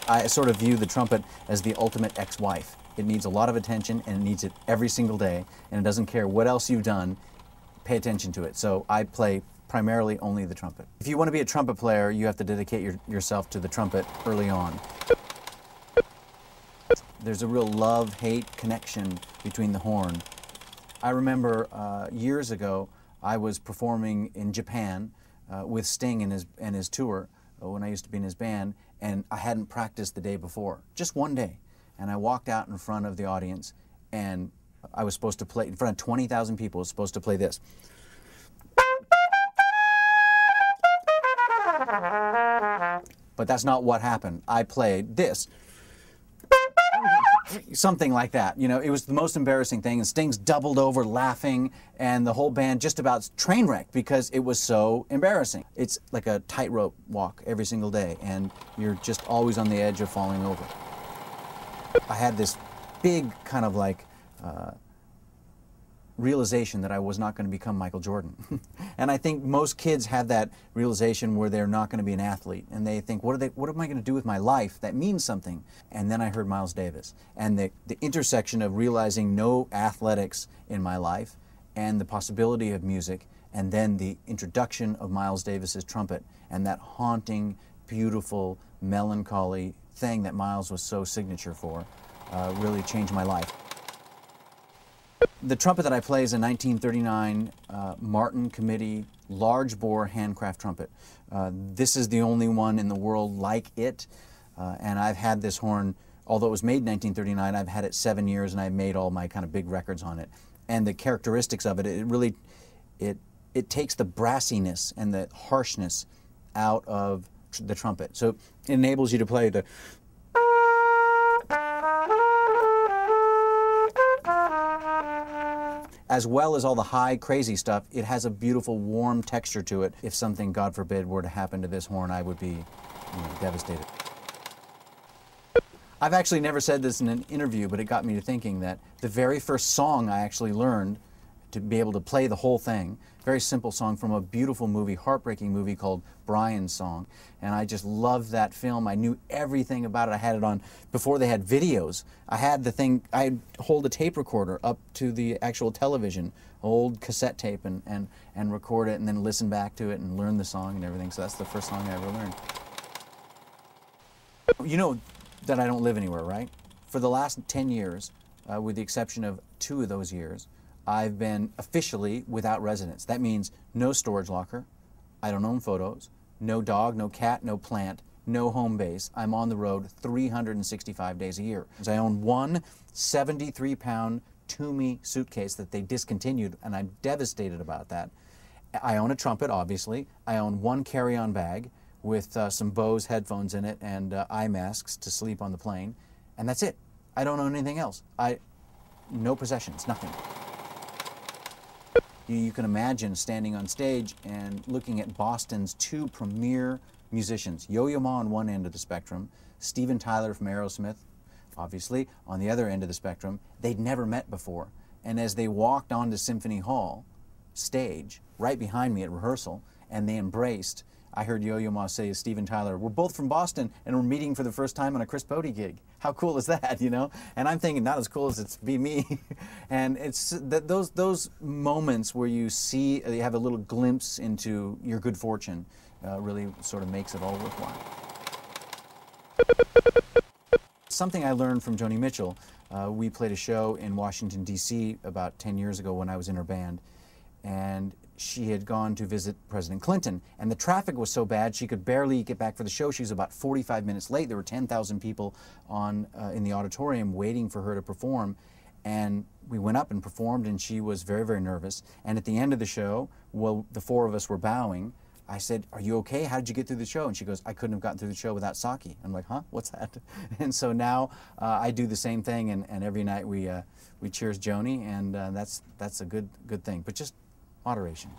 I sort of view the trumpet as the ultimate ex-wife. It needs a lot of attention, and it needs it every single day, and it doesn't care what else you've done, pay attention to it. So I play primarily only the trumpet. If you want to be a trumpet player, you have to dedicate yourself to the trumpet early on. There's a real love-hate connection between the horn. I remember years ago, I was performing in Japan with Sting and his tour when I used to be in his band, and I hadn't practiced the day before, just one day. And I walked out in front of the audience, and I was supposed to play, in front of 20,000 people, I was supposed to play this. But that's not what happened. I played this. Something like that. You know, it was the most embarrassing thing, and Sting's doubled over laughing, and the whole band just about train wrecked because it was so embarrassing. It's like a tightrope walk every single day, and you're just always on the edge of falling over. I had this big kind of like realization that I was not going to become Michael Jordan. And I think most kids have that realization where they're not going to be an athlete, and they think, what am I going to do with my life that means something? And then I heard Miles Davis, and the intersection of realizing no athletics in my life and the possibility of music, and then the introduction of Miles Davis's trumpet and that haunting, beautiful, melancholy thing that Miles was so signature for really changed my life. The trumpet that I play is a 1939 Martin Committee large bore handcraft trumpet. This is the only one in the world like it, and I've had this horn, although it was made in 1939, I've had it 7 years, and I've made all my kind of big records on it. And the characteristics of it, it takes the brassiness and the harshness out of the trumpet. So it enables you to play the as well as all the high, crazy stuff. It has a beautiful, warm texture to it. If something, God forbid, were to happen to this horn, I would be devastated. I've actually never said this in an interview, but it got me to thinking that the very first song I actually learned to be able to play the whole thing, very simple song from a beautiful movie, heartbreaking movie called Brian's Song. And I just loved that film. I knew everything about it. I had it on before they had videos. I had the thing, I'd hold a tape recorder up to the actual television, old cassette tape, and record it and then listen back to it and learn the song and everything. So that's the first song I ever learned. You know that I don't live anywhere, right? For the last 10 years, with the exception of 2 of those years, I've been officially without residence. That means no storage locker, I don't own photos, no dog, no cat, no plant, no home base. I'm on the road 365 days a year. I own one 73-pound Toomey suitcase that they discontinued, and I'm devastated about that. I own a trumpet, obviously. I own one carry-on bag with some Bose headphones in it and eye masks to sleep on the plane, and that's it. I don't own anything else. No possessions, nothing. You can imagine standing on stage and looking at Boston's 2 premier musicians, Yo-Yo Ma on one end of the spectrum, Steven Tyler from Aerosmith, obviously, on the other end of the spectrum. They'd never met before. And as they walked onto Symphony Hall stage, right behind me at rehearsal, and they embraced, I heard Yo-Yo Ma say to Steven Tyler, "We're both from Boston, and we're meeting for the first time on a Chris Botti gig." How cool is that, you know? And I'm thinking, not as cool as it's be me. And it's those moments where you see, you have a little glimpse into your good fortune, really sort of makes it all worthwhile. Something I learned from Joni Mitchell, we played a show in Washington, D.C. about 10 years ago when I was in her band, and she had gone to visit President Clinton, and the traffic was so bad she could barely get back for the show. She was about 45 minutes late. There were 10,000 people in the auditorium waiting for her to perform, and we went up and performed, and she was very, very nervous. And at the end of the show, while the 4 of us were bowing, I said, "Are you okay? How did you get through the show?" And she goes, "I couldn't have gotten through the show without sake." I'm like, "Huh? What's that?" And so now I do the same thing, and every night we cheers Joni, and that's a good thing. But just moderation.